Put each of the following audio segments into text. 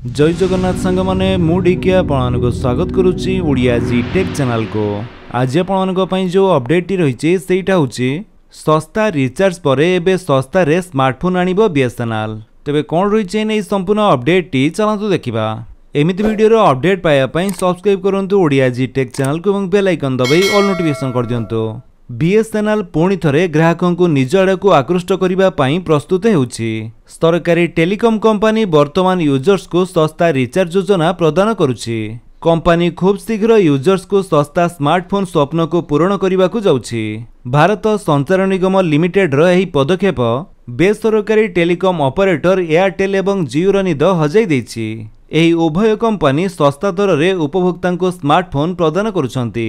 जय जगन्नाथ सांग माने मुडिके आपको स्वागत करुच्ची ओडिया जी टेक चैनल को। आज आपण जो अपडेट टी रही सेटा होची सस्ता रिचार्ज पर एबे सस्ता रे स्मार्टफोन आनिबो बीएसएनएल। तेबे कोन रही नै संपूर्ण अपडेट टी चलंतु देखिबा। एमिति वीडियो रो अपडेट पाया पई सब्सक्राइब करंतु ओडिया जी टेक चैनल को एवं बेल आइकन दबाई ऑल नोटिफिकेशन कर दियंतु। बीएसएनएल पुणी थरे ग्राहकों को निज आड़क आकृष्ट करने प्रस्तुत होउछि। सरकारी टेलीकॉम कंपनी वर्तमान यूजर्स को सस्ता रिचार्ज योजना प्रदान करुछि। कंपनी खूब शीघ्र यूजर्स को सस्ता स्मार्टफोन स्वप्न को पूरण करने को जाउछि। भारत संचार निगम लिमिटेड रो एही पदक्षेप बेसरकारी टेलीकॉम ऑपरेटर एयरटेल एवं जियो रो निद हजाई दैछि। एही उभय कंपनी सस्ता दर रे उपभोक्ता को स्मार्टफोन प्रदान करुछंती।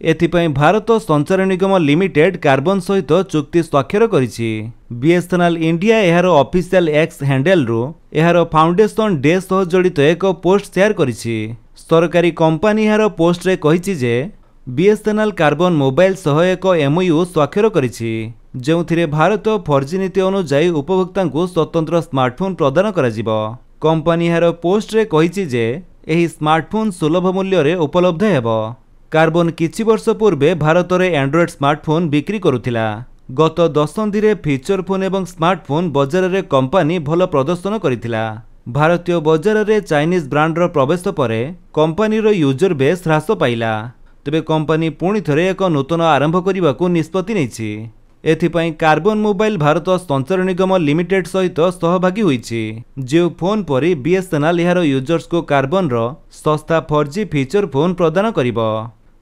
एथिपाई भारत संचार निगम लिमिटेड कार्बन सहित चुक्ति स्वाक्षर करिछि। बीएसएनएल इंडिया एहार ऑफिशियल एक्स हैंडल रो एहार फाउंडेशन डे सह जड़ित एक पोस्ट शेयर करिछि। सरकारी कंपनी एहार पोस्ट रे कहिछि जे बीएसएनएल कार्बन मोबाइल सह एक एमओयू स्वाक्षर करिछि, जेउथिरे भारत 4G नीति अनुसार उपभोक्ता को स्वतंत्र स्मार्टफोन प्रदान कराजिबो। कंपनी एहार पोस्ट रे कहिछि जे एही स्मार्टफोन सुलभ मूल्य रे उपलब्ध हेबो। कार्बन किछि वर्ष पूर्वे भारत में एंड्रॉयड स्मार्टफोन बिक्री करुथिला। गत दशंधि रे फीचर फोन एवं स्मार्टफोन बजार रे कंपनी भल प्रदर्शन करिथिला। भारतीय बजार रे चाइनीज ब्रांड रो प्रवेश पर कंपनी रो यूजर बेस ह्रास पाइला। तेबे कंपनी पुणी थरे एक नूतन आरंभ करने को निष्पत्ति नेछि। एथिपाई कार्बन मोबाइल भारत संचार निगम लिमिटेड सहित सहभागी होइछि। जियो फोन परी बीएसएनएल यार यूजर्स को कार्बन रो सस्ता 4G फीचर फोन प्रदान करिबो।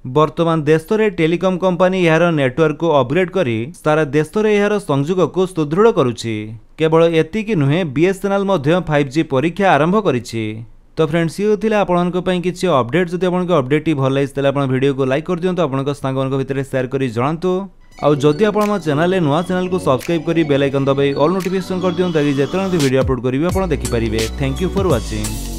वर्तमान देश में टेलीकॉम कंपनी यार नेटवर्क को अपग्रेड करी सारा देश में यार संयोग को सुदृढ़ करुछि। केवल एतिकी नुहे बीएसएनएल मध्य 5G परीक्षा आरंभ करिछि। तो फ्रेंड्स ये थिला आपनको पई किछि अपडेट। जदि आपनको अपडेट टी भल लागिस तले आपण वीडियो को लाइक कर दियंतु, आपनको सांगମାନଙ୍କ भितर शेयर करी जणांतु। आउ जदि आपण चैनल नुआ चैनल को सब्सक्राइब करी बेल आइकन दबाई ऑल नोटिफिकेशन कर दियंतु ताकि जेतने वीडियो अपलोड करिवे आपण देखि परिबे। Thank you for watching.